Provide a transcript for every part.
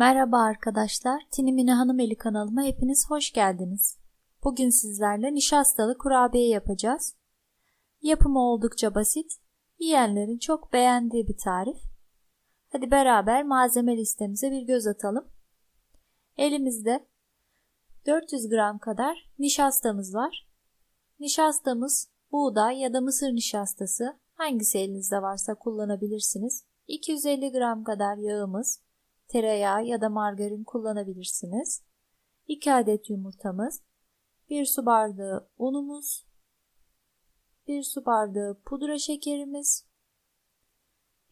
Merhaba arkadaşlar, Tinimini Hanımeli kanalıma hepiniz hoş geldiniz. Bugün sizlerle nişastalı kurabiye yapacağız. Yapımı oldukça basit, yiyenlerin çok beğendiği bir tarif. Hadi beraber malzeme listemize bir göz atalım. Elimizde 400 gram kadar nişastamız var. Nişastamız buğday ya da mısır nişastası, hangisi elinizde varsa kullanabilirsiniz. 250 gram kadar yağımız, tereyağı ya da margarin kullanabilirsiniz. 2 adet yumurtamız, 1 su bardağı unumuz, 1 su bardağı pudra şekerimiz,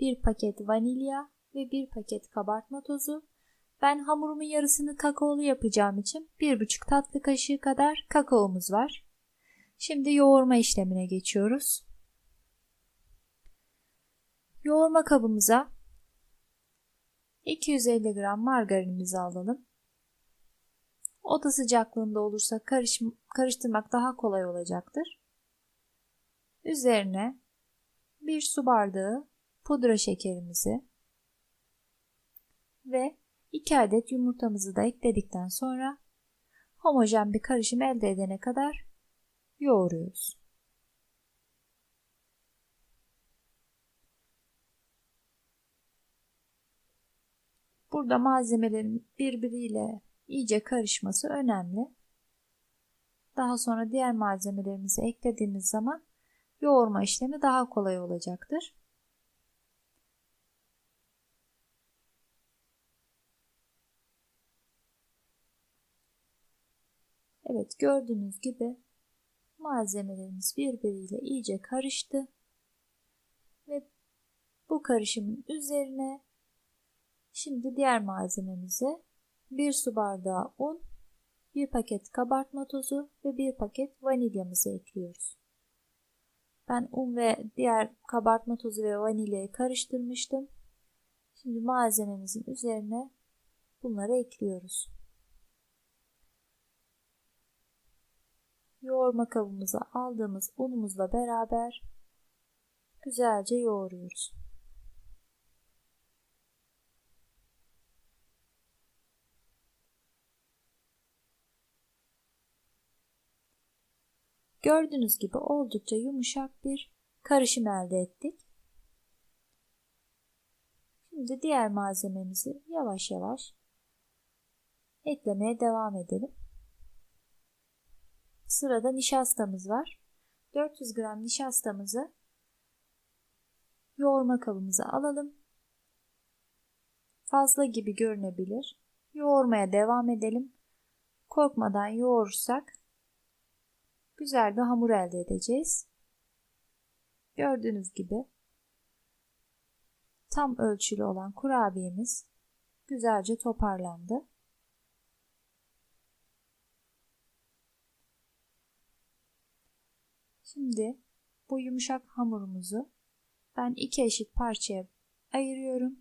1 paket vanilya ve 1 paket kabartma tozu. Ben hamurumun yarısını kakaolu yapacağım için 1,5 tatlı kaşığı kadar kakaomuz var. Şimdi yoğurma işlemine geçiyoruz. Yoğurma kabımıza 250 gram margarinimizi alalım. Oda sıcaklığında olursa karıştırmak daha kolay olacaktır. Üzerine 1 su bardağı pudra şekerimizi ve 2 adet yumurtamızı da ekledikten sonra homojen bir karışım elde edene kadar yoğuruyoruz. Burada malzemelerin birbiriyle iyice karışması önemli. Daha sonra diğer malzemelerimizi eklediğimiz zaman yoğurma işlemi daha kolay olacaktır. Evet, gördüğünüz gibi malzemelerimiz birbiriyle iyice karıştı ve bu karışımın üzerine şimdi diğer malzememize 1 su bardağı un, 1 paket kabartma tozu ve 1 paket vanilyamızı ekliyoruz. Ben un ve diğer kabartma tozu ve vanilyayı karıştırmıştım. Şimdi malzememizin üzerine bunları ekliyoruz. Yoğurma kabımıza aldığımız unumuzla beraber güzelce yoğuruyoruz. Gördüğünüz gibi oldukça yumuşak bir karışım elde ettik. Şimdi diğer malzememizi yavaş yavaş eklemeye devam edelim. Sırada nişastamız var. 400 gram nişastamızı yoğurma kabımıza alalım. Fazla gibi görünebilir. Yoğurmaya devam edelim. Korkmadan yoğurursak güzel bir hamur elde edeceğiz. Gördüğünüz gibi tam ölçülü olan kurabiyemiz güzelce toparlandı. Şimdi bu yumuşak hamurumuzu ben 2 eşit parçaya ayırıyorum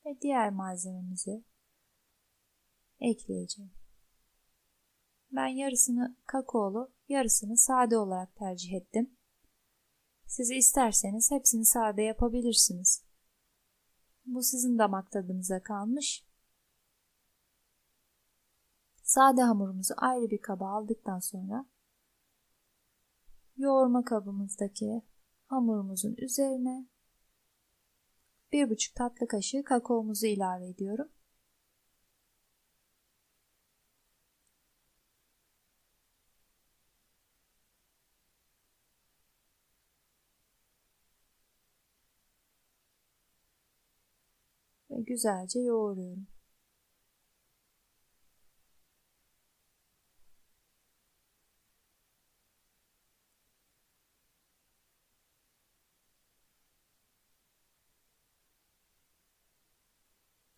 ve diğer malzememizi ekleyeceğim. Ben yarısını kakaolu, yarısını sade olarak tercih ettim. Siz isterseniz hepsini sade yapabilirsiniz. Bu sizin damak tadınıza kalmış. Sade hamurumuzu ayrı bir kaba aldıktan sonra yoğurma kabımızdaki hamurumuzun üzerine 1,5 tatlı kaşığı kakaomuzu ilave ediyorum. Ve güzelce yoğuruyorum.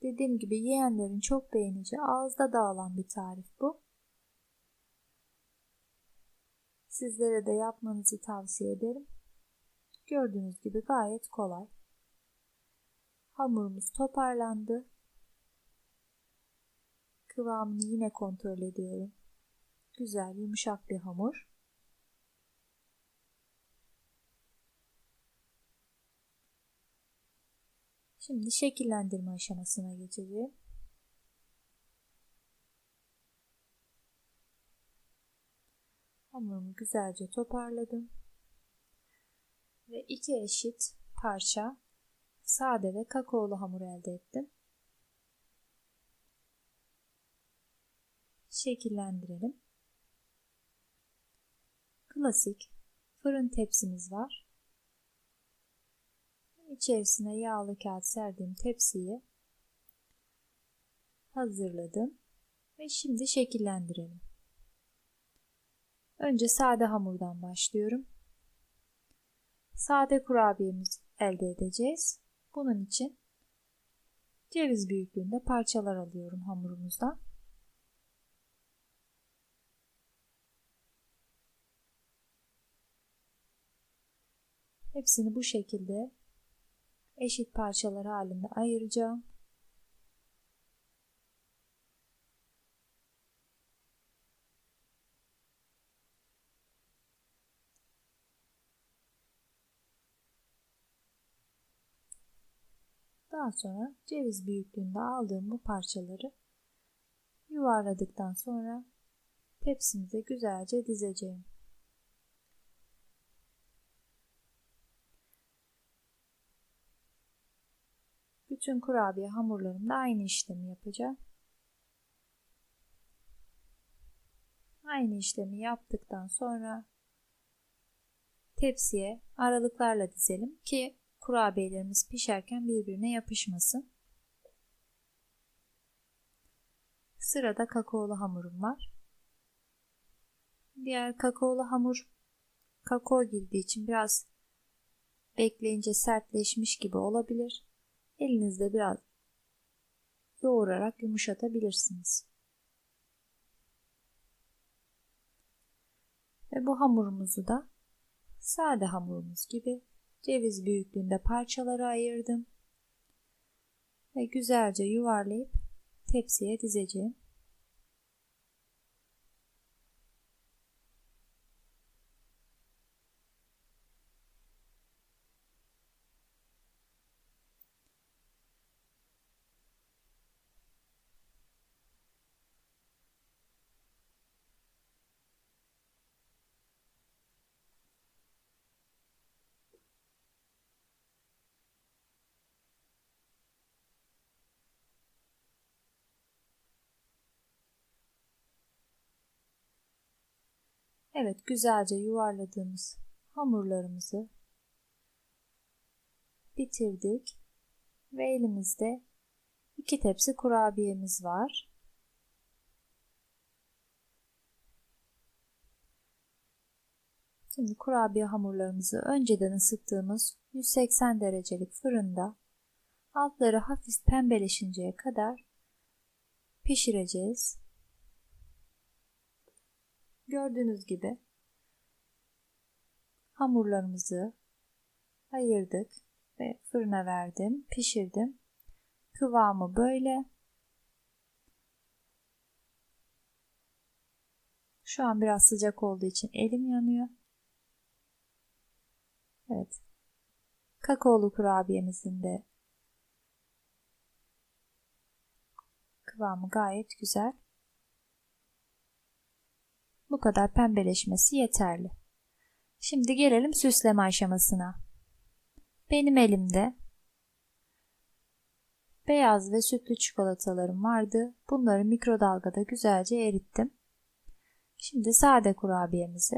Dediğim gibi yiyenlerin çok beğeneceği, ağızda dağılan bir tarif bu. Sizlere de yapmanızı tavsiye ederim. Gördüğünüz gibi gayet kolay. Hamurumuz toparlandı. Kıvamını yine kontrol ediyorum. Güzel, yumuşak bir hamur. Şimdi şekillendirme aşamasına geçeceğim. Hamurumu güzelce toparladım. Ve 2 eşit parça sade ve kakaolu hamur elde ettim. Şekillendirelim. Klasik fırın tepsimiz var. İçerisine yağlı kağıt serdiğim tepsiyi hazırladım ve şimdi şekillendirelim. Önce sade hamurdan başlıyorum. Sade kurabiyemizi elde edeceğiz. Bunun için ceviz büyüklüğünde parçalar alıyorum hamurumuzdan. Hepsini bu şekilde eşit parçalar halinde ayıracağım. Daha sonra ceviz büyüklüğünde aldığım bu parçaları yuvarladıktan sonra tepsimize güzelce dizeceğim. Bütün kurabiye hamurlarımda aynı işlemi yapacağım. Aynı işlemi yaptıktan sonra tepsiye aralıklarla dizelim ki kurabiyelerimiz pişerken birbirine yapışmasın. Sırada kakaolu hamurum var. Diğer kakaolu hamur kakao girdiği için biraz bekleyince sertleşmiş gibi olabilir. Elinizde biraz yoğurarak yumuşatabilirsiniz. Ve bu hamurumuzu da sade hamurumuz gibi ceviz büyüklüğünde parçalara ayırdım. Ve güzelce yuvarlayıp tepsiye dizeceğim. Evet, güzelce yuvarladığımız hamurlarımızı bitirdik ve elimizde 2 tepsi kurabiyemiz var. Şimdi kurabiye hamurlarımızı önceden ısıttığımız 180 derecelik fırında altları hafif pembeleşinceye kadar pişireceğiz. Gördüğünüz gibi hamurlarımızı ayırdık ve fırına verdim, pişirdim. Kıvamı böyle. Şu an biraz sıcak olduğu için elim yanıyor. Evet. Kakaolu kurabiyemizin de kıvamı gayet güzel. Bu kadar pembeleşmesi yeterli. Şimdi gelelim süsleme aşamasına. Benim elimde beyaz ve sütlü çikolatalarım vardı. Bunları mikrodalgada güzelce erittim. Şimdi sade kurabiyemizi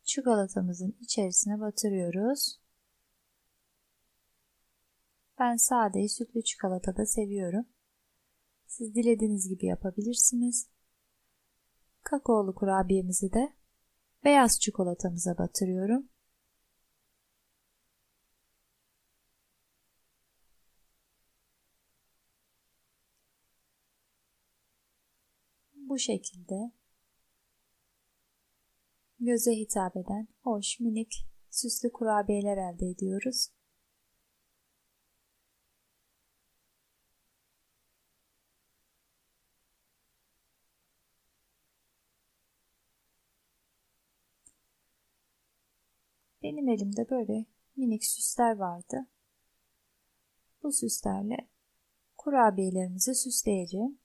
çikolatamızın içerisine batırıyoruz. Ben sadeyi sütlü çikolatada seviyorum. Siz dilediğiniz gibi yapabilirsiniz. Kakaolu kurabiyemizi de beyaz çikolatamıza batırıyorum. Bu şekilde göze hitap eden hoş, minik, süslü kurabiyeler elde ediyoruz. Benim elimde böyle minik süsler vardı. Bu süslerle kurabiyelerimizi süsleyeceğim.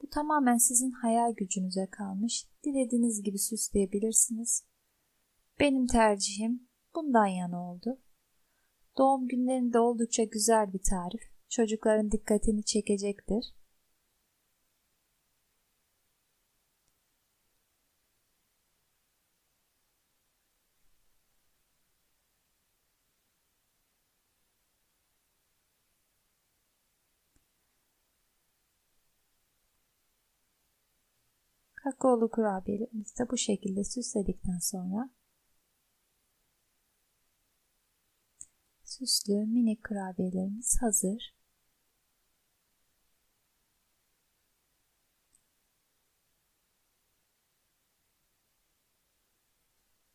Bu tamamen sizin hayal gücünüze kalmış. Dilediğiniz gibi süsleyebilirsiniz. Benim tercihim bundan yana oldu. Doğum günlerinde oldukça güzel bir tarif. Çocukların dikkatini çekecektir. Kakaolu kurabiyelerimizi de bu şekilde süsledikten sonra süslü minik kurabiyelerimiz hazır.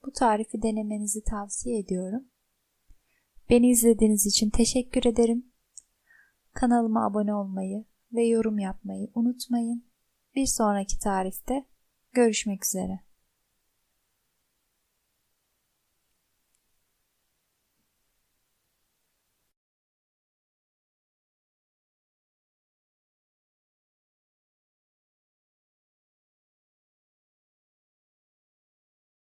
Bu tarifi denemenizi tavsiye ediyorum. Beni izlediğiniz için teşekkür ederim. Kanalıma abone olmayı ve yorum yapmayı unutmayın. Bir sonraki tarifte görüşmek üzere.